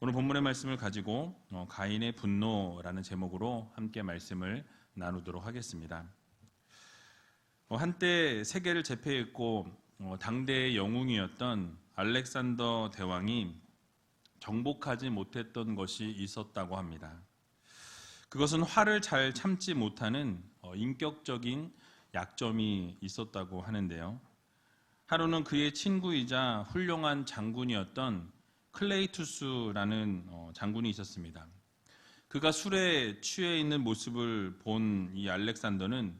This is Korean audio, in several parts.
오늘 본문의 말씀을 가지고 가인의 분노라는 제목으로 함께 말씀을 나누도록 하겠습니다. 한때 세계를 제패했고 당대의 영웅이었던 알렉산더 대왕이 정복하지 못했던 것이 있었다고 합니다. 그것은 화를 잘 참지 못하는 인격적인 약점이 있었다고 하는데요. 하루는 그의 친구이자 훌륭한 장군이었던 클레이투스라는 장군이 있었습니다. 그가 술에 취해 있는 모습을 본 이 알렉산더는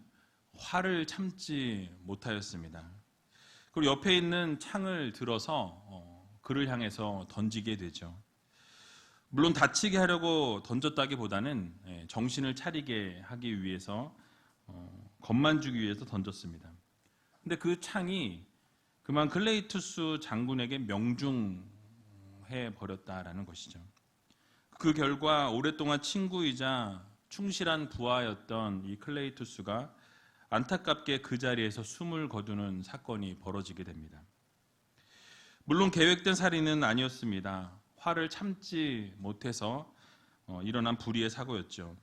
화를 참지 못하였습니다. 그리고 옆에 있는 창을 들어서 그를 향해서 던지게 되죠. 물론 다치게 하려고 던졌다기보다는 정신을 차리게 하기 위해서 겁만 주기 위해서 던졌습니다. 근데 그 창이 그만 클레이투스 장군에게 명중해 버렸다라는 것이죠. 그 결과 오랫동안 친구이자 충실한 부하였던 이 클레이투스가 안타깝게 그 자리에서 숨을 거두는 사건이 벌어지게 됩니다. 물론 계획된 살인은 아니었습니다. 화를 참지 못해서 일어난 불의의 사고였죠.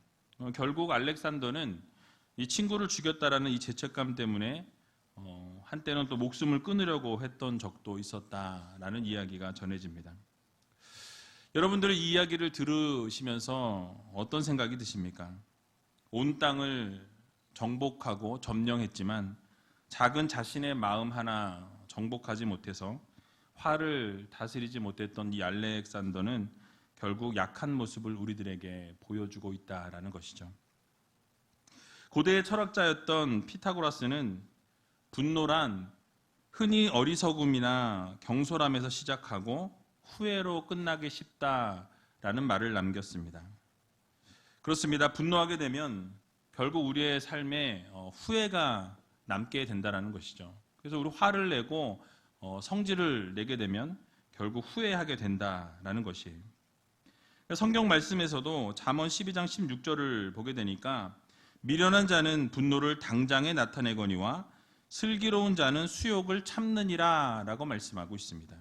결국 알렉산더는 이 친구를 죽였다라는 이 죄책감 때문에 한때는 또 목숨을 끊으려고 했던 적도 있었다라는 이야기가 전해집니다. 여러분들은 이 이야기를 들으시면서 어떤 생각이 드십니까? 온 땅을 정복하고 점령했지만 작은 자신의 마음 하나 정복하지 못해서 화를 다스리지 못했던 이 알렉산더는 결국 약한 모습을 우리들에게 보여주고 있다라는 것이죠. 고대의 철학자였던 피타고라스는 분노란 흔히 어리석음이나 경솔함에서 시작하고 후회로 끝나기 쉽다라는 말을 남겼습니다. 그렇습니다. 분노하게 되면 결국 우리의 삶에 후회가 남게 된다는 것이죠. 그래서 우리 화를 내고 성질을 내게 되면 결국 후회하게 된다라는 것이에요. 성경 말씀에서도 잠언 12장 16절을 보게 되니까 미련한 자는 분노를 당장에 나타내거니와 슬기로운 자는 수욕을 참느니라 라고 말씀하고 있습니다.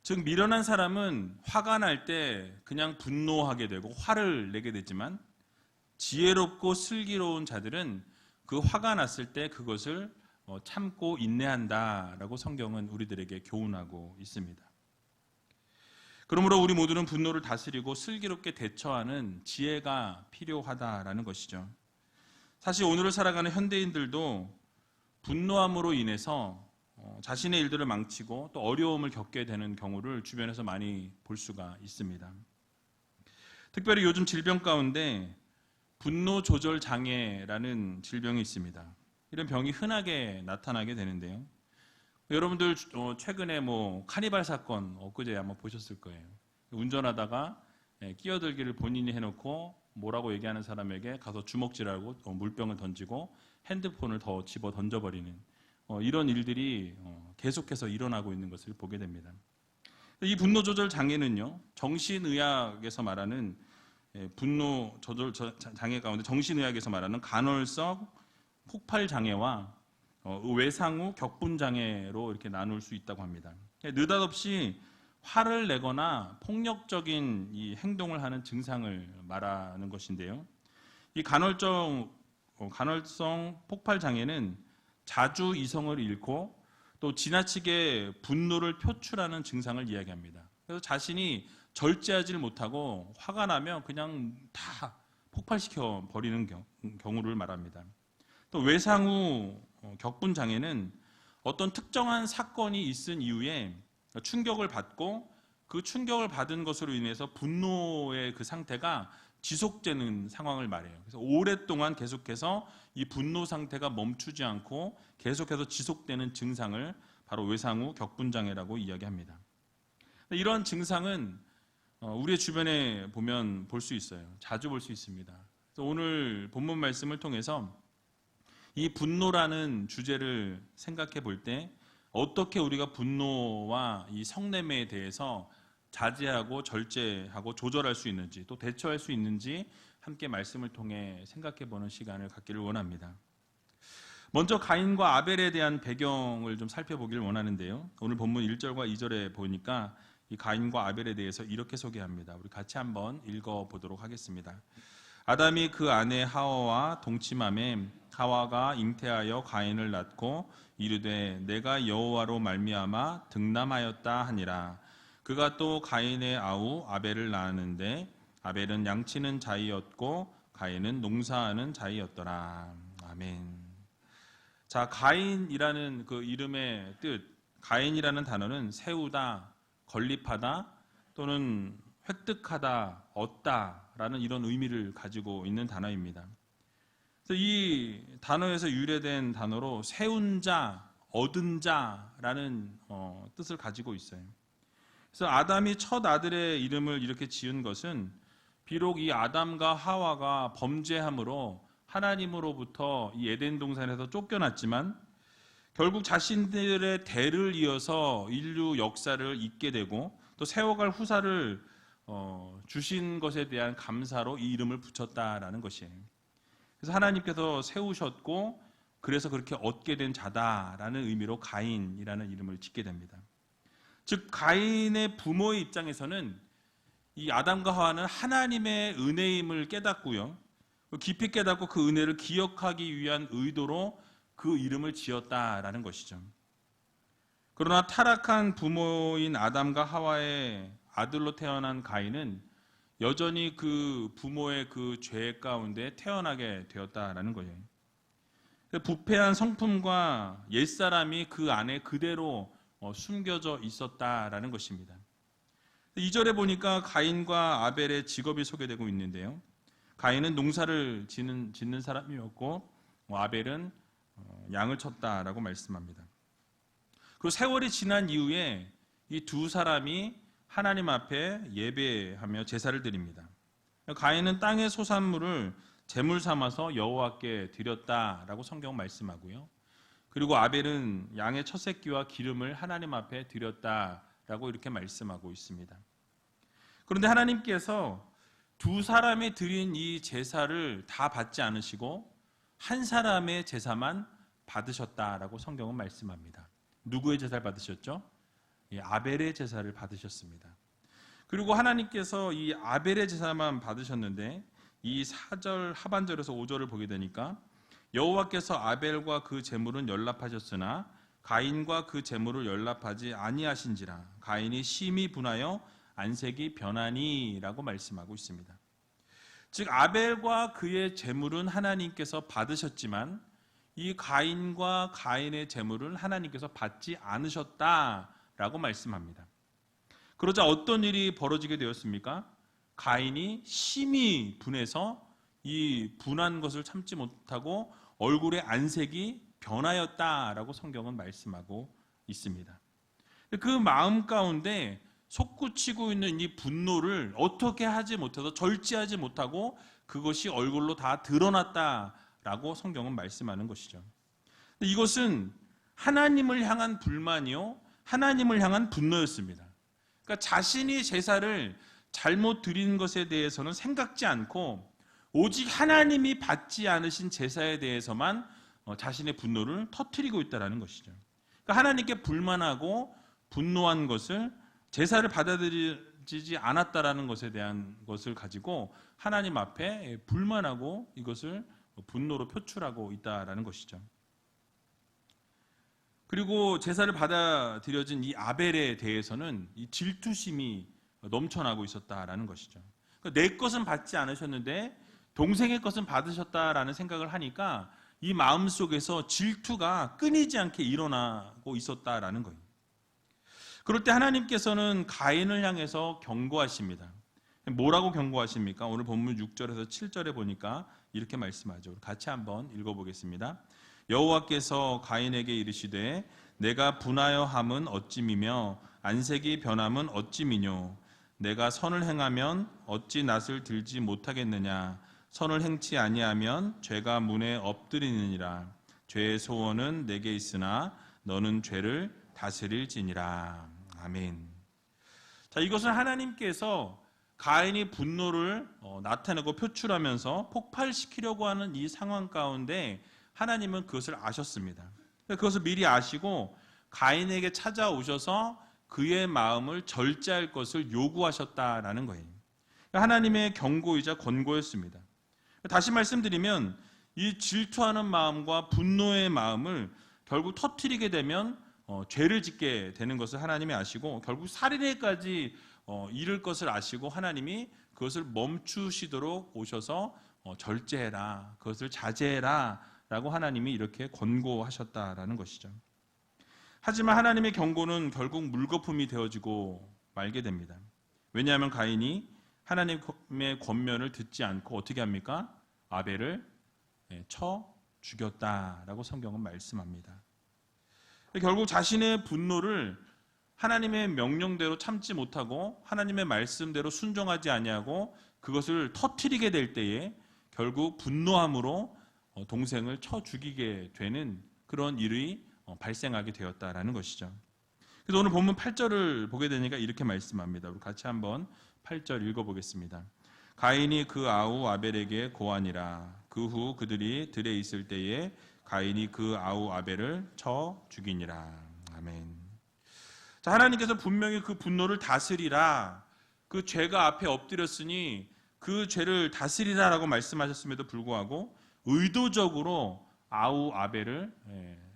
즉 미련한 사람은 화가 날 때 그냥 분노하게 되고 화를 내게 되지만 지혜롭고 슬기로운 자들은 그 화가 났을 때 그것을 참고 인내한다라고 성경은 우리들에게 교훈하고 있습니다. 그러므로 우리 모두는 분노를 다스리고 슬기롭게 대처하는 지혜가 필요하다라는 것이죠. 사실 오늘을 살아가는 현대인들도 분노함으로 인해서 자신의 일들을 망치고 또 어려움을 겪게 되는 경우를 주변에서 많이 볼 수가 있습니다. 특별히 요즘 질병 가운데 분노 조절 장애라는 질병이 있습니다. 이런 병이 흔하게 나타나게 되는데요. 여러분들 최근에 카니발 사건 엊그제 아마 보셨을 거예요. 운전하다가 끼어들기를 본인이 해놓고 뭐라고 얘기하는 사람에게 가서 주먹질하고 물병을 던지고 핸드폰을 더 집어 던져버리는 이런 일들이 계속해서 일어나고 있는 것을 보게 됩니다. 이 분노 조절 장애는요, 정신의학에서 말하는 분노 조절 장애 가운데 정신의학에서 말하는 간헐적 폭발 장애와 외상후 격분 장애로 이렇게 나눌 수 있다고 합니다. 느닷없이 화를 내거나 폭력적인 이 행동을 하는 증상을 말하는 것인데요. 이 간헐성 폭발 장애는 자주 이성을 잃고 또 지나치게 분노를 표출하는 증상을 이야기합니다. 그래서 자신이 절제하지 못하고 화가 나면 그냥 다 폭발시켜 버리는 경우를 말합니다. 또 외상후 격분 장애는 어떤 특정한 사건이 있은 이후에 충격을 받고 그 충격을 받은 것으로 인해서 분노의 그 상태가 지속되는 상황을 말해요. 그래서 오랫동안 계속해서 이 분노 상태가 멈추지 않고 계속해서 지속되는 증상을 바로 외상후 격분장애라고 이야기합니다. 이런 증상은 우리의 주변에 보면 볼 수 있어요. 자주 볼 수 있습니다. 그래서 오늘 본문 말씀을 통해서 이 분노라는 주제를 생각해 볼 때 어떻게 우리가 분노와 이 성냄에 대해서 자제하고 절제하고 조절할 수 있는지 또 대처할 수 있는지 함께 말씀을 통해 생각해 보는 시간을 갖기를 원합니다. 먼저 가인과 아벨에 대한 배경을 좀 살펴보기를 원하는데요. 오늘 본문 1절과 2절에 보니까 이 가인과 아벨에 대해서 이렇게 소개합니다. 우리 같이 한번 읽어보도록 하겠습니다. 아담이 그 아내 하와와 동침함에 하와가 잉태하여 가인을 낳고 이르되 내가 여호와로 말미암아 득남하였다 하니라. 그가 또 가인의 아우 아벨을 낳았는데 아벨은 양치는 자이었고 가인은 농사하는 자이었더라. 아멘. 자, 가인이라는 그 이름의 뜻, 가인이라는 단어는 세우다, 건립하다 또는 획득하다, 얻다라는 이런 의미를 가지고 있는 단어입니다. 그래서 이 단어에서 유래된 단어로 세운 자, 얻은 자라는 뜻을 가지고 있어요. 그래서 아담이 첫 아들의 이름을 이렇게 지은 것은 비록 이 아담과 하와가 범죄함으로 하나님으로부터 이 에덴 동산에서 쫓겨났지만 결국 자신들의 대를 이어서 인류 역사를 잇게 되고 또 세워갈 후사를 주신 것에 대한 감사로 이 이름을 붙였다라는 것이에요. 그래서 하나님께서 세우셨고 그래서 그렇게 얻게 된 자다라는 의미로 가인이라는 이름을 짓게 됩니다. 즉 가인의 부모의 입장에서는 이 아담과 하와는 하나님의 은혜임을 깨닫고요, 깊이 깨닫고 그 은혜를 기억하기 위한 의도로 그 이름을 지었다라는 것이죠. 그러나 타락한 부모인 아담과 하와의 아들로 태어난 가인은 여전히 그 부모의 그 죄 가운데 태어나게 되었다라는 거예요. 부패한 성품과 옛사람이 그 안에 그대로 숨겨져 있었다라는 것입니다. 2절에 보니까 가인과 아벨의 직업이 소개되고 있는데요. 가인은 농사를 짓는 사람이었고 아벨은 양을 쳤다라고 말씀합니다. 그리고 세월이 지난 이후에 이 두 사람이 하나님 앞에 예배하며 제사를 드립니다. 가인은 땅의 소산물을 제물 삼아서 여호와께 드렸다라고 성경 말씀하고요. 그리고 아벨은 양의 첫 새끼와 기름을 하나님 앞에 드렸다라고 이렇게 말씀하고 있습니다. 그런데 하나님께서 두 사람이 드린 이 제사를 다 받지 않으시고 한 사람의 제사만 받으셨다라고 성경은 말씀합니다. 누구의 제사를 받으셨죠? 아벨의 제사를 받으셨습니다. 그리고 하나님께서 이 아벨의 제사만 받으셨는데 이 4절 하반절에서 5절을 보게 되니까 여호와께서 아벨과 그 제물은 연락하셨으나 가인과 그 제물을 연락하지 아니하신지라 가인이 심히 분하여 안색이 변하니라고 말씀하고 있습니다. 즉 아벨과 그의 제물은 하나님께서 받으셨지만 이 가인과 가인의 제물을 하나님께서 받지 않으셨다라고 말씀합니다. 그러자 어떤 일이 벌어지게 되었습니까? 가인이 심히 분해서 이 분한 것을 참지 못하고 얼굴의 안색이 변하였다라고 성경은 말씀하고 있습니다. 그 마음 가운데 솟구치고 있는 이 분노를 어떻게 하지 못해서 절제하지 못하고 그것이 얼굴로 다 드러났다라고 성경은 말씀하는 것이죠. 이것은 하나님을 향한 불만이요, 하나님을 향한 분노였습니다. 그러니까 자신이 제사를 잘못 드린 것에 대해서는 생각지 않고 오직 하나님이 받지 않으신 제사에 대해서만 자신의 분노를 터뜨리고 있다는 것이죠. 그러니까 하나님께 불만하고 분노한 것을 제사를 받아들이지 않았다라는 것에 대한 것을 가지고 하나님 앞에 불만하고 이것을 분노로 표출하고 있다라는 것이죠. 그리고 제사를 받아들여진 이 아벨에 대해서는 이 질투심이 넘쳐나고 있었다라는 것이죠. 그러니까 내 것은 받지 않으셨는데 동생의 것은 받으셨다라는 생각을 하니까 이 마음 속에서 질투가 끊이지 않게 일어나고 있었다라는 거예요. 그럴 때 하나님께서는 가인을 향해서 경고하십니다. 뭐라고 경고하십니까? 오늘 본문 6절에서 7절에 보니까 이렇게 말씀하죠. 같이 한번 읽어보겠습니다. 여호와께서 가인에게 이르시되 내가 분하여 함은 어찌미며 안색이 변함은 어찌미뇨 내가 선을 행하면 어찌 낫을 들지 못하겠느냐 선을 행치 아니하면 죄가 문에 엎드리느니라 죄의 소원은 내게 있으나 너는 죄를 다스릴지니라. 아멘. 자, 이것은 하나님께서 가인이 분노를 나타내고 표출하면서 폭발시키려고 하는 이 상황 가운데 하나님은 그것을 아셨습니다. 그것을 미리 아시고 가인에게 찾아오셔서 그의 마음을 절제할 것을 요구하셨다라는 거예요. 하나님의 경고이자 권고였습니다. 다시 말씀드리면 이 질투하는 마음과 분노의 마음을 결국 터뜨리게 되면 죄를 짓게 되는 것을 하나님이 아시고 결국 살인에까지 이를 것을 아시고 하나님이 그것을 멈추시도록 오셔서 절제해라, 그것을 자제해라 라고 하나님이 이렇게 권고하셨다라는 것이죠. 하지만 하나님의 경고는 결국 물거품이 되어지고 말게 됩니다. 왜냐하면 가인이 하나님의 권면을 듣지 않고 어떻게 합니까? 아벨을 쳐 죽였다라고 성경은 말씀합니다. 결국 자신의 분노를 하나님의 명령대로 참지 못하고 하나님의 말씀대로 순종하지 아니하고 그것을 터뜨리게 될 때에 결국 분노함으로 동생을 쳐 죽이게 되는 그런 일이 발생하게 되었다라는 것이죠. 그래서 오늘 본문 8절을 보게 되니까 이렇게 말씀합니다. 우리 같이 한번 8절 읽어보겠습니다. 가인이 그 아우 아벨에게 고하니라. 그 후 그들이 들에 있을 때에 가인이 그 아우 아벨을 쳐 죽이니라. 아멘. 자, 하나님께서 분명히 그 분노를 다스리라, 그 죄가 앞에 엎드렸으니 그 죄를 다스리라라고 말씀하셨음에도 불구하고 의도적으로 아우 아벨을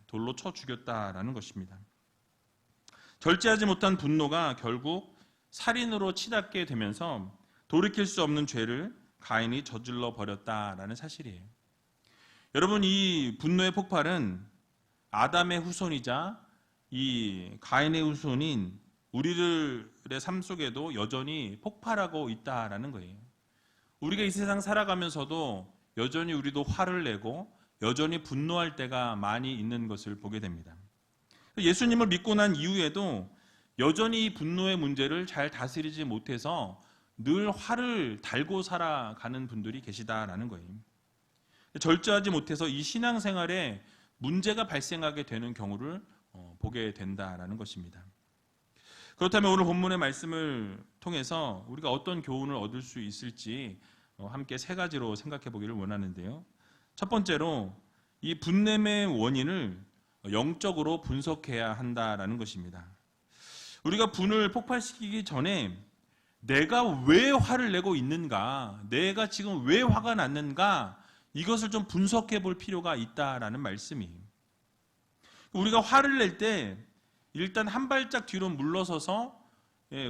돌로 쳐 죽였다라는 것입니다. 절제하지 못한 분노가 결국 살인으로 치닫게 되면서 돌이킬 수 없는 죄를 가인이 저질러 버렸다라는 사실이에요. 여러분, 이 분노의 폭발은 아담의 후손이자 이 가인의 후손인 우리들의 삶 속에도 여전히 폭발하고 있다라는 거예요. 우리가 이 세상 살아가면서도 여전히 우리도 화를 내고 여전히 분노할 때가 많이 있는 것을 보게 됩니다. 예수님을 믿고 난 이후에도 여전히 이 분노의 문제를 잘 다스리지 못해서 늘 화를 달고 살아가는 분들이 계시다라는 거예요. 절제하지 못해서 이 신앙생활에 문제가 발생하게 되는 경우를 보게 된다라는 것입니다. 그렇다면 오늘 본문의 말씀을 통해서 우리가 어떤 교훈을 얻을 수 있을지 함께 세 가지로 생각해 보기를 원하는데요. 첫 번째로 이 분냄의 원인을 영적으로 분석해야 한다라는 것입니다. 우리가 분을 폭발시키기 전에 내가 왜 화를 내고 있는가, 내가 지금 왜 화가 났는가, 이것을 좀 분석해 볼 필요가 있다라는 말씀이에요. 우리가 화를 낼 때 일단 한 발짝 뒤로 물러서서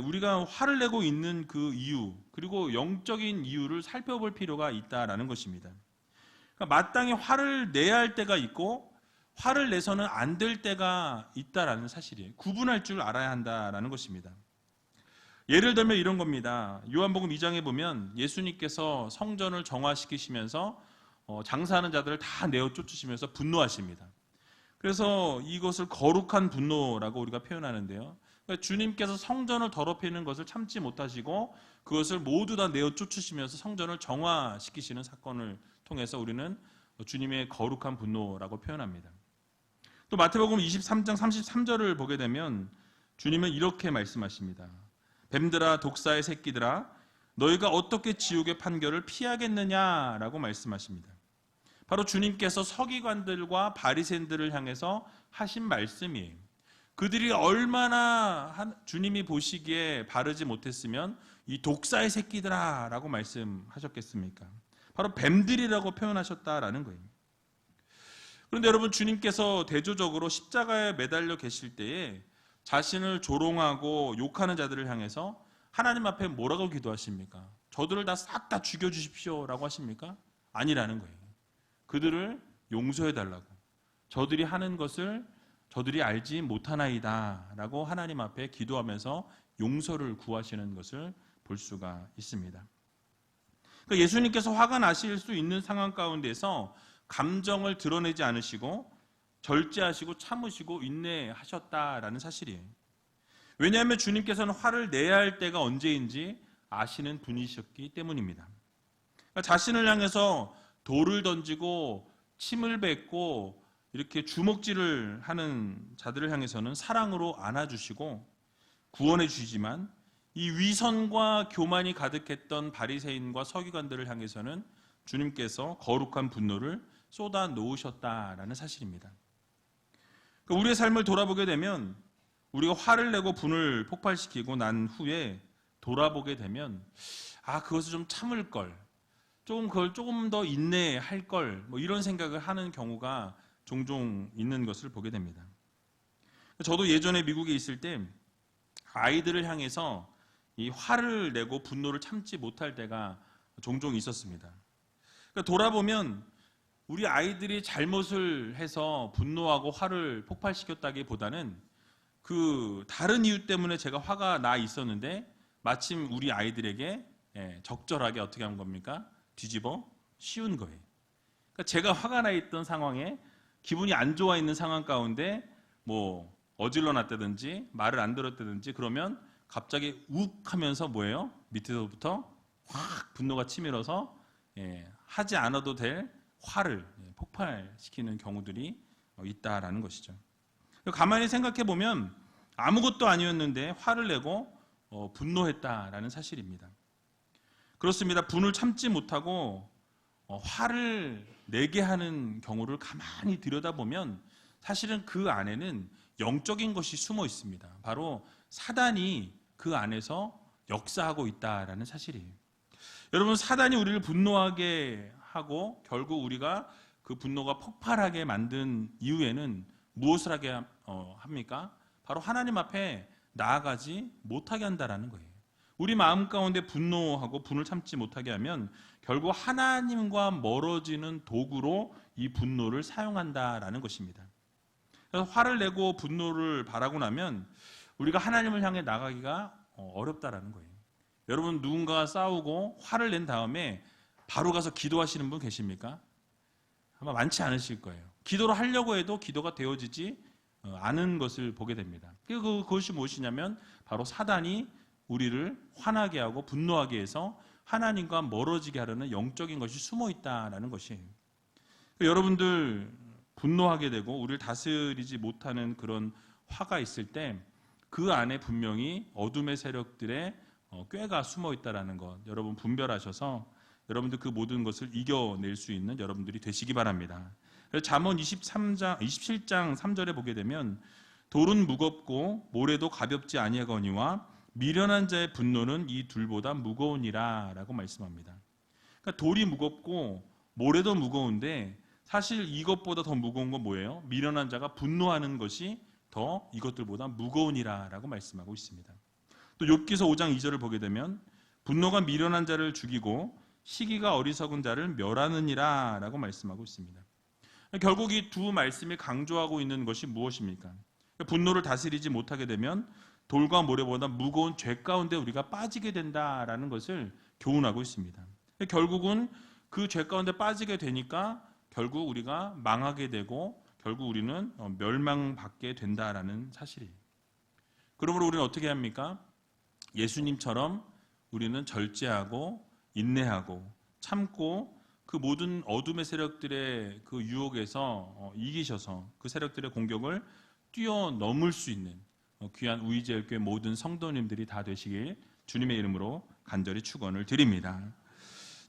우리가 화를 내고 있는 그 이유, 그리고 영적인 이유를 살펴볼 필요가 있다라는 것입니다. 그러니까 마땅히 화를 내야 할 때가 있고 화를 내서는 안 될 때가 있다라는 사실이에요. 구분할 줄 알아야 한다라는 것입니다. 예를 들면 이런 겁니다. 요한복음 2장에 보면 예수님께서 성전을 정화시키시면서 장사하는 자들을 다 내어 쫓으시면서 분노하십니다. 그래서 이것을 거룩한 분노라고 우리가 표현하는데요. 그러니까 주님께서 성전을 더럽히는 것을 참지 못하시고 그것을 모두 다 내어 쫓으시면서 성전을 정화시키시는 사건을 통해서 우리는 주님의 거룩한 분노라고 표현합니다. 또 마태복음 23장 33절을 보게 되면 주님은 이렇게 말씀하십니다. 뱀들아, 독사의 새끼들아, 너희가 어떻게 지옥의 판결을 피하겠느냐라고 말씀하십니다. 바로 주님께서 서기관들과 바리새인들을 향해서 하신 말씀이에요. 그들이 얼마나 주님이 보시기에 바르지 못했으면 이 독사의 새끼들아 라고 말씀하셨겠습니까? 바로 뱀들이라고 표현하셨다라는 거예요. 그런데 여러분, 주님께서 대조적으로 십자가에 매달려 계실 때에 자신을 조롱하고 욕하는 자들을 향해서 하나님 앞에 뭐라고 기도하십니까? 저들을 다 싹 다 죽여주십시오 라고 하십니까? 아니라는 거예요. 그들을 용서해달라고, 저들이 하는 것을 저들이 알지 못하나이다 라고 하나님 앞에 기도하면서 용서를 구하시는 것을 볼 수가 있습니다. 그러니까 예수님께서 화가 나실 수 있는 상황 가운데서 감정을 드러내지 않으시고 절제하시고 참으시고 인내하셨다라는 사실이에요. 왜냐하면 주님께서는 화를 내야 할 때가 언제인지 아시는 분이셨기 때문입니다. 그러니까 자신을 향해서 돌을 던지고 침을 뱉고 이렇게 주먹질을 하는 자들을 향해서는 사랑으로 안아주시고 구원해 주시지만 이 위선과 교만이 가득했던 바리새인과 서기관들을 향해서는 주님께서 거룩한 분노를 쏟아 놓으셨다라는 사실입니다. 우리의 삶을 돌아보게 되면 우리가 화를 내고 분을 폭발시키고 난 후에 돌아보게 되면 그것을 좀 참을 걸, 그걸 조금 더 인내할 걸, 이런 생각을 하는 경우가 종종 있는 것을 보게 됩니다. 저도 예전에 미국에 있을 때 아이들을 향해서 이 화를 내고 분노를 참지 못할 때가 종종 있었습니다. 그러니까 돌아보면 우리 아이들이 잘못을 해서 분노하고 화를 폭발시켰다기보다는 그 다른 이유 때문에 제가 화가 나 있었는데 마침 우리 아이들에게 적절하게 어떻게 한 겁니까? 뒤집어 씌운 거예요. 그러니까 제가 화가 나 있던 상황에 기분이 안 좋아 있는 상황 가운데 어질러 놨다든지 말을 안 들었다든지 그러면 갑자기 욱 하면서 뭐예요? 밑에서부터 확 분노가 치밀어서 하지 않아도 될 화를 폭발시키는 경우들이 있다라는 것이죠. 가만히 생각해 보면 아무것도 아니었는데 화를 내고 분노했다라는 사실입니다. 그렇습니다. 분을 참지 못하고 화를 내게 하는 경우를 가만히 들여다보면 사실은 그 안에는 영적인 것이 숨어 있습니다. 바로 사단이 그 안에서 역사하고 있다라는 사실이에요. 여러분, 사단이 우리를 분노하게 하고 결국 우리가 그 분노가 폭발하게 만든 이유에는 무엇을 하게 합니까? 바로 하나님 앞에 나아가지 못하게 한다라는 거예요. 우리 마음 가운데 분노하고 분을 참지 못하게 하면 결국 하나님과 멀어지는 도구로 이 분노를 사용한다라는 것입니다. 그래서 화를 내고 분노를 바라고 나면 우리가 하나님을 향해 나가기가 어렵다라는 거예요. 여러분, 누군가가 싸우고 화를 낸 다음에 바로 가서 기도하시는 분 계십니까? 아마 많지 않으실 거예요. 기도를 하려고 해도 기도가 되어지지 않은 것을 보게 됩니다. 그것이 무엇이냐면 바로 사단이 우리를 화나게 하고 분노하게 해서 하나님과 멀어지게 하려는 영적인 것이 숨어 있다라는 것이에요. 여러분들 분노하게 되고 우리를 다스리지 못하는 그런 화가 있을 때 그 안에 분명히 어둠의 세력들의 꾀가 숨어 있다라는 것, 여러분 분별하셔서 여러분들 그 모든 것을 이겨낼 수 있는 여러분들이 되시기 바랍니다. 그래서 잠언 27장 3절에 보게 되면 돌은 무겁고 모래도 가볍지 아니하거니와 미련한 자의 분노는 이 둘보다 무거우니라 라고 말씀합니다. 그러니까 돌이 무겁고 모래도 무거운데 사실 이것보다 더 무거운 건 뭐예요? 미련한 자가 분노하는 것이 더 이것들보다 무거우니라 라고 말씀하고 있습니다. 또 욥기서 5장 2절을 보게 되면 분노가 미련한 자를 죽이고 시기가 어리석은 자를 멸하느니라 라고 말씀하고 있습니다. 결국 이 두 말씀이 강조하고 있는 것이 무엇입니까? 분노를 다스리지 못하게 되면 돌과 모래보다 무거운 죄 가운데 우리가 빠지게 된다라는 것을 교훈하고 있습니다. 결국은 그 죄 가운데 빠지게 되니까 결국 우리가 망하게 되고 결국 우리는 멸망받게 된다라는 사실이에요. 그러므로 우리는 어떻게 합니까? 예수님처럼 우리는 절제하고 인내하고 참고 그 모든 어둠의 세력들의 그 유혹에서 이기셔서 그 세력들의 공격을 뛰어넘을 수 있는 귀한 우이제일교회 모든 성도님들이 다 되시길 주님의 이름으로 간절히 축원을 드립니다.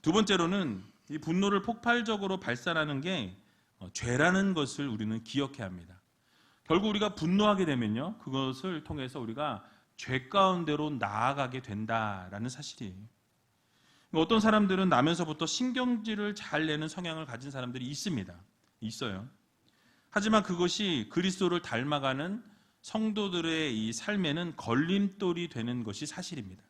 두 번째로는 이 분노를 폭발적으로 발산하는 게 죄라는 것을 우리는 기억해야 합니다. 결국 우리가 분노하게 되면요, 그것을 통해서 우리가 죄 가운데로 나아가게 된다라는 사실이에요. 어떤 사람들은 나면서부터 신경질을 잘 내는 성향을 가진 사람들이 있어요. 하지만 그것이 그리스도를 닮아가는 성도들의 이 삶에는 걸림돌이 되는 것이 사실입니다.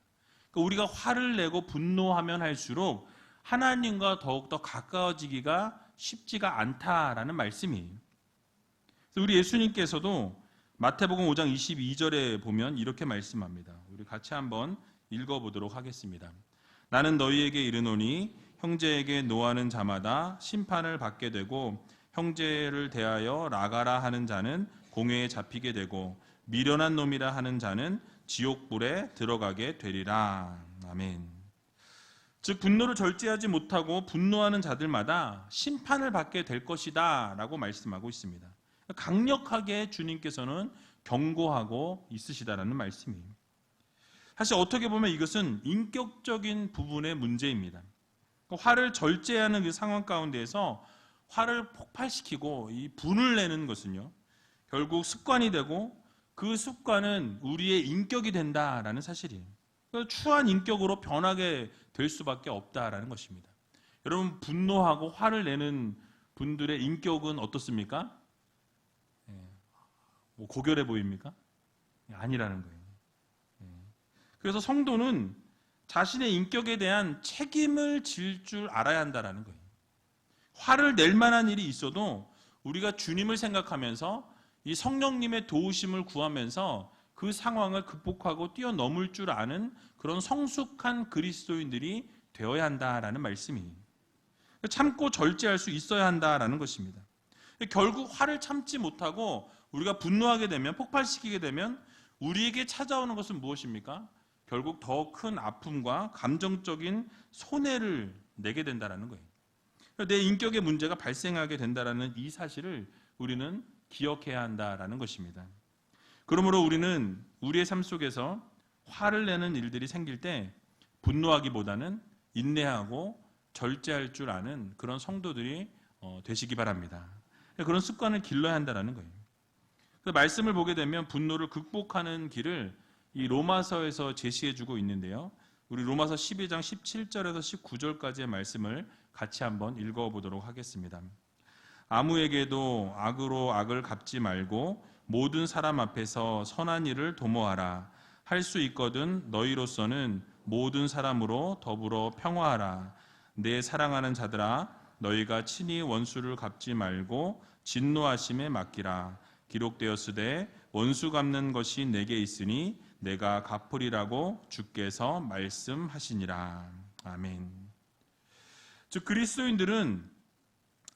그러니까 우리가 화를 내고 분노하면 할수록 하나님과 더욱더 가까워지기가 쉽지가 않다라는 말씀이에요. 그래서 우리 예수님께서도 마태복음 5장 22절에 보면 이렇게 말씀합니다. 우리 같이 한번 읽어보도록 하겠습니다. 나는 너희에게 이르노니 형제에게 노하는 자마다 심판을 받게 되고 형제를 대하여 나가라 하는 자는 공회에 잡히게 되고 미련한 놈이라 하는 자는 지옥불에 들어가게 되리라. 아멘. 즉 분노를 절제하지 못하고 분노하는 자들마다 심판을 받게 될 것이다 라고 말씀하고 있습니다. 강력하게 주님께서는 경고하고 있으시다라는 말씀이에요. 사실 어떻게 보면 이것은 인격적인 부분의 문제입니다. 화를 절제하는 그 상황 가운데에서 화를 폭발시키고 이 분을 내는 것은요, 결국 습관이 되고 그 습관은 우리의 인격이 된다라는 사실이에요. 추한 인격으로 변하게 될 수밖에 없다라는 것입니다. 여러분, 분노하고 화를 내는 분들의 인격은 어떻습니까? 뭐 고결해 보입니까? 아니라는 거예요. 그래서 성도는 자신의 인격에 대한 책임을 질 줄 알아야 한다라는 거예요. 화를 낼 만한 일이 있어도 우리가 주님을 생각하면서 이 성령님의 도우심을 구하면서 그 상황을 극복하고 뛰어넘을 줄 아는 그런 성숙한 그리스도인들이 되어야 한다라는 말씀이에요. 참고 절제할 수 있어야 한다라는 것입니다. 결국 화를 참지 못하고 우리가 분노하게 되면, 폭발시키게 되면 우리에게 찾아오는 것은 무엇입니까? 결국 더 큰 아픔과 감정적인 손해를 내게 된다는 거예요. 내 인격의 문제가 발생하게 된다는 이 사실을 우리는 기억해야 한다는 것입니다. 그러므로 우리는 우리의 삶 속에서 화를 내는 일들이 생길 때 분노하기보다는 인내하고 절제할 줄 아는 그런 성도들이 되시기 바랍니다. 그런 습관을 길러야 한다는 거예요. 말씀을 보게 되면 분노를 극복하는 길을 이 로마서에서 제시해주고 있는데요. 우리 로마서 12장 17절에서 19절까지의 말씀을 같이 한번 읽어보도록 하겠습니다. 아무에게도 악으로 악을 갚지 말고 모든 사람 앞에서 선한 일을 도모하라. 할 수 있거든 너희로서는 모든 사람으로 더불어 평화하라. 내 사랑하는 자들아, 너희가 친히 원수를 갚지 말고 진노하심에 맡기라. 기록되었으되 원수 갚는 것이 내게 있으니 내가 갚으리라고 주께서 말씀하시니라. 아멘. 즉 그리스도인들은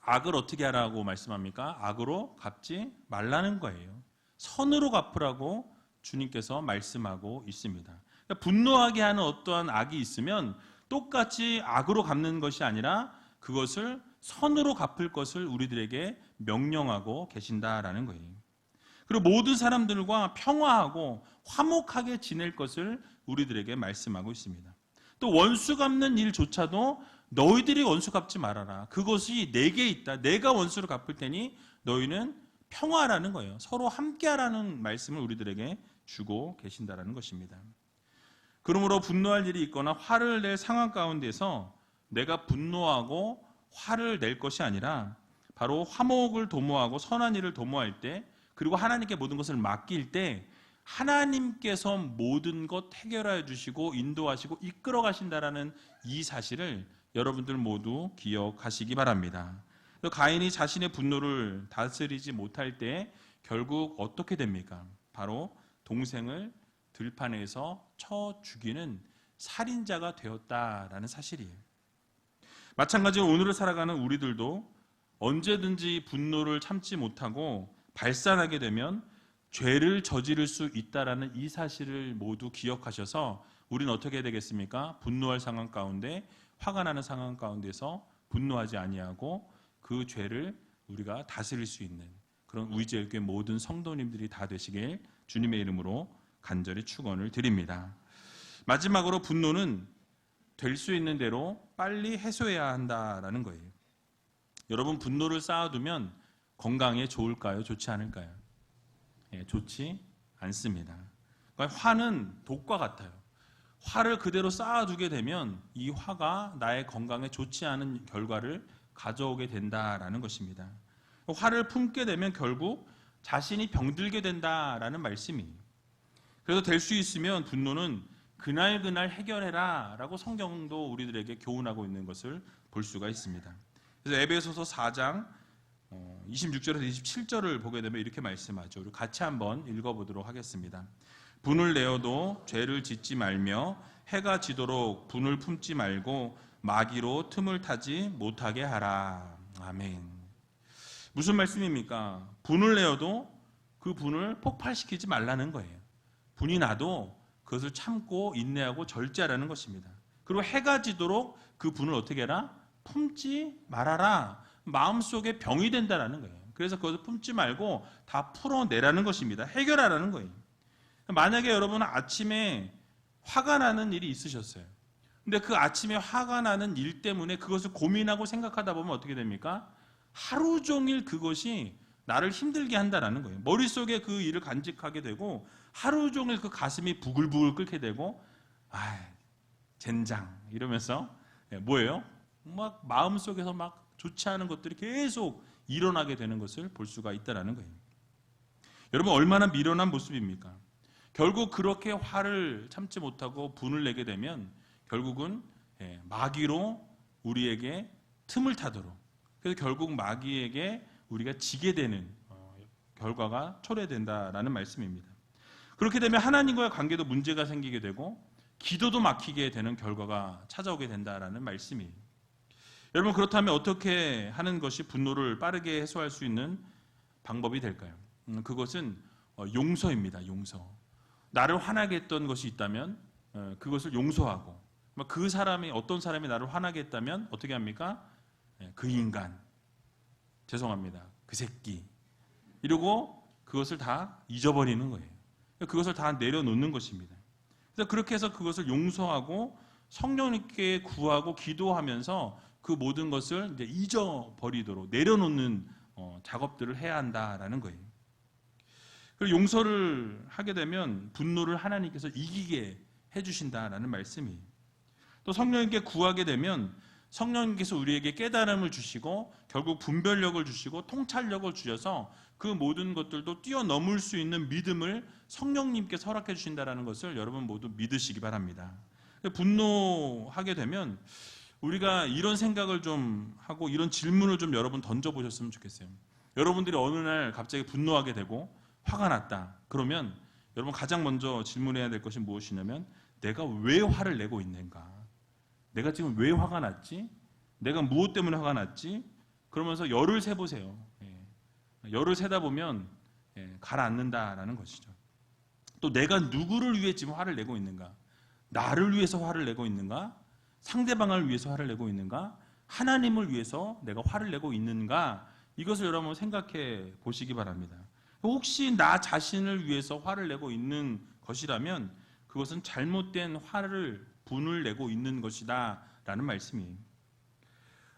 악을 어떻게 하라고 말씀합니까? 악으로 갚지 말라는 거예요. 선으로 갚으라고 주님께서 말씀하고 있습니다. 그러니까 분노하게 하는 어떠한 악이 있으면 똑같이 악으로 갚는 것이 아니라 그것을 선으로 갚을 것을 우리들에게 명령하고 계신다라는 거예요. 그리고 모든 사람들과 평화하고 화목하게 지낼 것을 우리들에게 말씀하고 있습니다. 또 원수 갚는 일조차도 너희들이 원수 갚지 말아라. 그것이 내게 있다. 내가 원수를 갚을 테니 너희는 평화라는 거예요. 서로 함께하라는 말씀을 우리들에게 주고 계신다라는 것입니다. 그러므로 분노할 일이 있거나 화를 낼 상황 가운데서 내가 분노하고 화를 낼 것이 아니라 바로 화목을 도모하고 선한 일을 도모할 때, 그리고 하나님께 모든 것을 맡길 때 하나님께서 모든 것 해결해 주시고 인도하시고 이끌어 가신다라는 이 사실을 여러분들 모두 기억하시기 바랍니다. 가인이 자신의 분노를 다스리지 못할 때 결국 어떻게 됩니까? 바로 동생을 들판에서 쳐 죽이는 살인자가 되었다라는 사실이에요. 마찬가지로 오늘을 살아가는 우리들도 언제든지 분노를 참지 못하고 발산하게 되면 죄를 저지를 수 있다라는 이 사실을 모두 기억하셔서 우리는 어떻게 해야 되겠습니까? 분노할 상황 가운데, 화가 나는 상황 가운데서 분노하지 아니하고 그 죄를 우리가 다스릴 수 있는 그런 우리제일교회 모든 성도님들이 다 되시길 주님의 이름으로 간절히 축원을 드립니다. 마지막으로 분노는 될 수 있는 대로 빨리 해소해야 한다라는 거예요. 여러분, 분노를 쌓아두면 건강에 좋을까요? 좋지 않을까요? 좋지 않습니다. 그러니까 화는 독과 같아요. 화를 그대로 쌓아두게 되면 이 화가 나의 건강에 좋지 않은 결과를 가져오게 된다라는 것입니다. 화를 품게 되면 결국 자신이 병들게 된다라는 말씀이에요. 그래서 될 수 있으면 분노는 그날 해결해라 라고 성경도 우리들에게 교훈하고 있는 것을 볼 수가 있습니다. 그래서 에베소서 4장 26절에서 27절을 보게 되면 이렇게 말씀하죠. 우리 같이 한번 읽어보도록 하겠습니다. 분을 내어도 죄를 짓지 말며 해가 지도록 분을 품지 말고 마귀로 틈을 타지 못하게 하라. 아멘. 무슨 말씀입니까? 분을 내어도 그 분을 폭발시키지 말라는 거예요. 분이 나도 그것을 참고 인내하고 절제하라는 것입니다. 그리고 해가 지도록 그 분을 어떻게 해라? 품지 말아라. 마음속에 병이 된다라는 거예요. 그래서 그것을 품지 말고 다 풀어내라는 것입니다. 해결하라는 거예요. 만약에 여러분은 아침에 화가 나는 일이 있으셨어요. 근데 그 아침에 화가 나는 일 때문에 그것을 고민하고 생각하다 보면 어떻게 됩니까? 하루 종일 그것이 나를 힘들게 한다라는 거예요. 머릿속에 그 일을 간직하게 되고 하루 종일 그 가슴이 부글부글 끓게 되고 젠장 이러면서 뭐예요? 막 마음속에서 막 좋지 않은 것들이 계속 일어나게 되는 것을 볼 수가 있다는 거예요. 여러분 얼마나 미련한 모습입니까? 결국 그렇게 화를 참지 못하고 분을 내게 되면 결국은 마귀로 우리에게 틈을 타도록, 그래서 결국 마귀에게 우리가 지게 되는 결과가 초래된다라는 말씀입니다. 그렇게 되면 하나님과의 관계도 문제가 생기게 되고 기도도 막히게 되는 결과가 찾아오게 된다라는 말씀이에요. 여러분 그렇다면 어떻게 하는 것이 분노를 빠르게 해소할 수 있는 방법이 될까요? 그것은 용서입니다. 용서. 나를 화나게 했던 것이 있다면 그것을 용서하고, 그 사람이 어떤 사람이 나를 화나게 했다면 어떻게 합니까? 그 인간, 죄송합니다, 그 새끼 이러고 그것을 다 잊어버리는 거예요. 그것을 다 내려놓는 것입니다. 그래서 그렇게 해서 그것을 용서하고 성령님께 구하고 기도하면서 그 모든 것을 이제 잊어버리도록 내려놓는 작업들을 해야 한다라는 거예요. 그리고 용서를 하게 되면 분노를 하나님께서 이기게 해주신다라는 말씀이에요. 또 성령님께 구하게 되면 성령님께서 우리에게 깨달음을 주시고 결국 분별력을 주시고 통찰력을 주셔서 그 모든 것들도 뛰어넘을 수 있는 믿음을 성령님께서 허락해 주신다는 것을 여러분 모두 믿으시기 바랍니다. 분노하게 되면 우리가 이런 생각을 좀 하고 이런 질문을 좀 여러분 던져보셨으면 좋겠어요. 여러분들이 어느 날 갑자기 분노하게 되고 화가 났다. 그러면 여러분 가장 먼저 질문해야 될 것이 무엇이냐면 내가 왜 화를 내고 있는가? 내가 지금 왜 화가 났지? 내가 무엇 때문에 화가 났지? 그러면서 열을 세보세요. 열을 세다 보면 가라앉는다라는 것이죠. 또 내가 누구를 위해 지금 화를 내고 있는가? 나를 위해서 화를 내고 있는가? 상대방을 위해서 화를 내고 있는가? 하나님을 위해서 내가 화를 내고 있는가? 이것을 여러분 생각해 보시기 바랍니다. 혹시 나 자신을 위해서 화를 내고 있는 것이라면 그것은 잘못된 분을 내고 있는 것이다 라는 말씀이에요.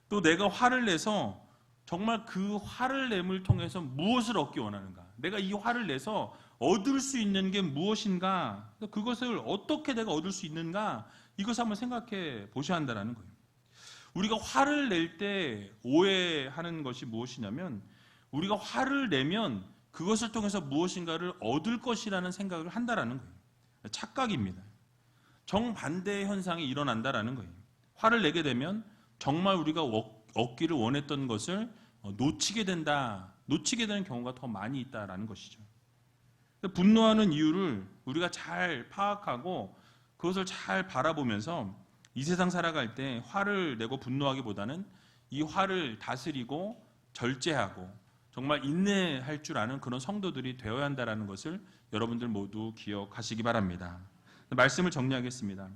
또 내가 화를 내서 정말 그 화를 nem을 통해서 무엇을 얻기 원하는가? 내가 이 화를 내서 얻을 수 있는 게 무엇인가? 그것을 어떻게 내가 얻을 수 있는가? 이것을 한번 생각해 보셔야 한다는 거예요. 우리가 화를 낼 때 오해하는 것이 무엇이냐면 우리가 화를 내면 그것을 통해서 무엇인가를 얻을 것이라는 생각을 한다는 거예요. 착각입니다. 정반대의 현상이 일어난다는 거예요. 화를 내게 되면 정말 우리가 얻기를 원했던 것을 놓치게 되는 경우가 더 많이 있다는 것이죠. 분노하는 이유를 우리가 잘 파악하고 그것을 잘 바라보면서 이 세상 살아갈 때 화를 내고 분노하기보다는 이 화를 다스리고 절제하고 정말 인내할 줄 아는 그런 성도들이 되어야 한다는 것을 여러분들 모두 기억하시기 바랍니다. 말씀을 정리하겠습니다.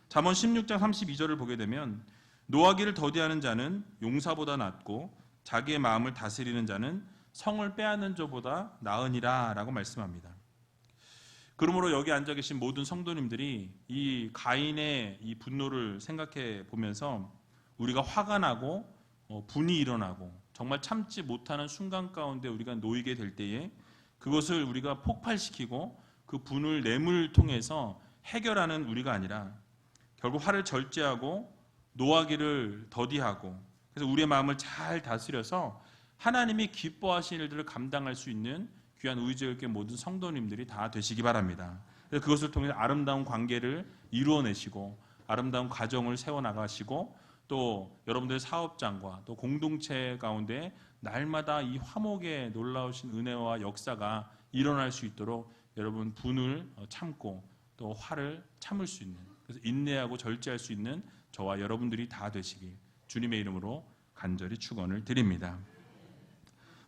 잠언 16장 32절을 보게 되면 노하기를 더디하는 자는 용사보다 낫고 자기의 마음을 다스리는 자는 성을 빼앗는 자보다 나으니라 라고 말씀합니다. 그러므로 여기 앉아 계신 모든 성도님들이 이 가인의 이 분노를 생각해 보면서 우리가 화가 나고 분이 일어나고 정말 참지 못하는 순간 가운데 우리가 놓이게 될 때에 그것을 우리가 폭발시키고 그 분을 nem을 통해서 해결하는 우리가 아니라 결국 화를 절제하고 노하기를 더디하고 그래서 우리의 마음을 잘 다스려서 하나님이 기뻐하시는 일들을 감당할 수 있는 귀한 의지있게 모든 성도님들이 다 되시기 바랍니다. 그래서 그것을 통해 아름다운 관계를 이루어내시고 아름다운 가정을 세워나가시고 또 여러분들의 사업장과 또 공동체 가운데 날마다 이 화목의 놀라우신 은혜와 역사가 일어날 수 있도록 여러분 분을 참고 또 화를 참을 수 있는 그래서 인내하고 절제할 수 있는 저와 여러분들이 다 되시길 주님의 이름으로 간절히 축원을 드립니다.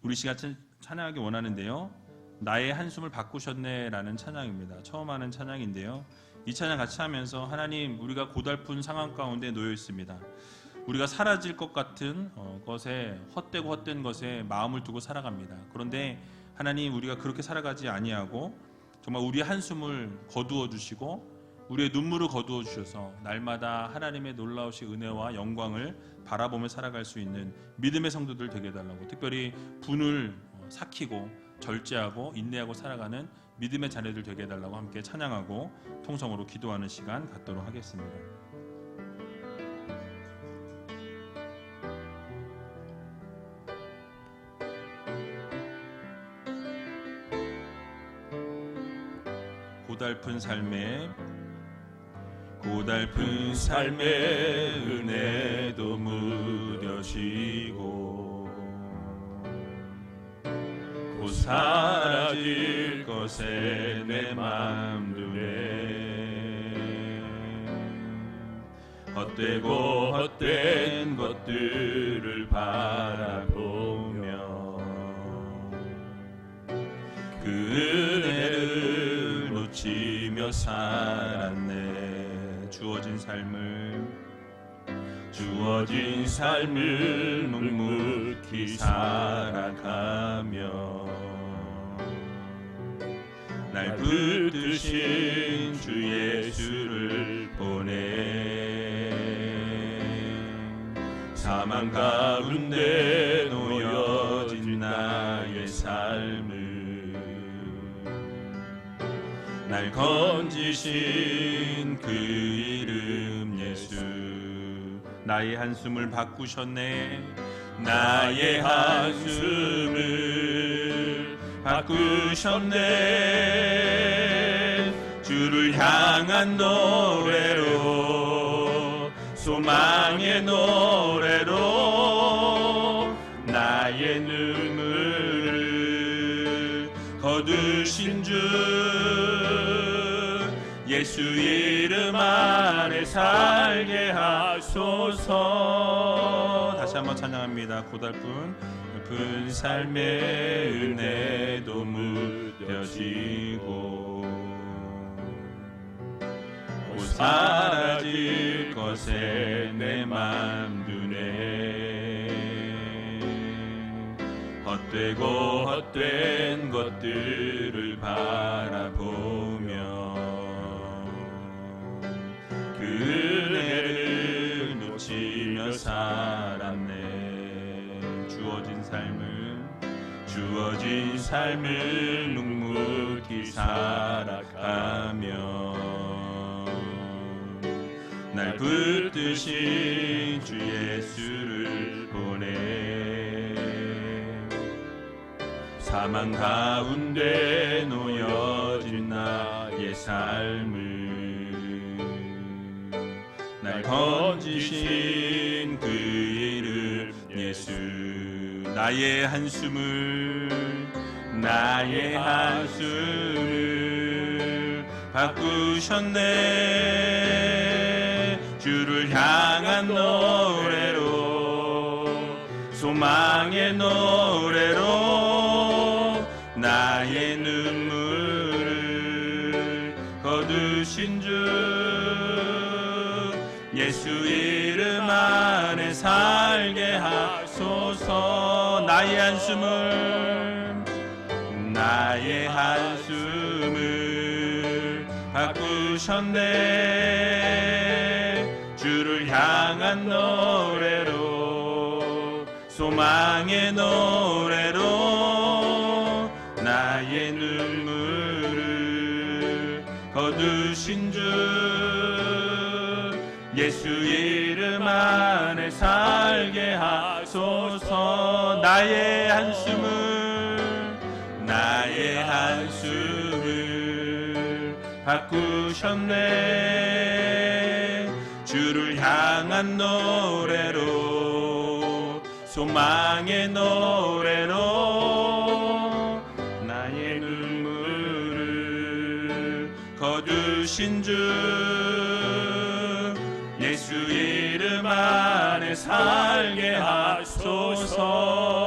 우리 시간 찬양하기 원하는데요. 나의 한숨을 바꾸셨네 라는 찬양입니다. 처음 하는 찬양인데요. 이 찬양 같이 하면서 하나님 우리가 고달픈 상황 가운데 놓여 있습니다. 우리가 사라질 것 같은 것에 헛되고 헛된 것에 마음을 두고 살아갑니다. 그런데 하나님 우리가 그렇게 살아가지 아니하고 정말 우리의 한숨을 거두어 주시고 우리의 눈물을 거두어 주셔서 날마다 하나님의 놀라우신 은혜와 영광을 바라보며 살아갈 수 있는 믿음의 성도들 되게 해달라고 특별히 분을 삭히고 절제하고 인내하고 살아가는 믿음의 자녀들 되게 해달라고 함께 찬양하고 통성으로 기도하는 시간 갖도록 하겠습니다. 고달픈 삶의 은혜도 무뎌지고 곧 사라질 것에 내 맘 두네. 헛되고 헛된 것들을 바라보며 그 은혜를 놓치며 살았네. 주어진 삶을 묵묵히 살아가며 날 붙드신 주 예수를 보내. 사망 가운데 놓여진 나의 삶을 날 건지신 그 이름 예수. 나의 한숨을 바꾸셨네. 나의 한숨을 바꾸셨네. 주를 향한 노래로, 소망의 노래로 나의 눈물을 거두신 주 예수 이름 안에 살게 하소서. 다시 한번 찬양합니다. 고달픈 삶의 은혜도 무뎌지고 곧 사라질 것에 내 맘 두네. 헛되고 헛된 것들을 바라보며 그 은혜를 놓치며 살았네. 주어진 삶을 묵묵히 살아가며 날 붙드신 주 예수를 보내. 사망 가운데 놓여진 나의 삶을 날 건지신 그 이름 예수. 나의 한숨을 바꾸셨네. 주를 향한 노래로, 소망의 노래로 나의 눈물을 거두신 주 예수 이름 안에 살게 하소서. 나의 한숨을 바꾸셨네. 주를 향한 노래로, 소망의 노래로 나의 눈물을 거두신 주 예수 이름 안에 살게 하소서. 나의 한숨을 바꾸셨네. 주를 향한 노래로, 소망의 노래로 나의 눈물을 거두신 주 예수 이름 안에 살게 하소서.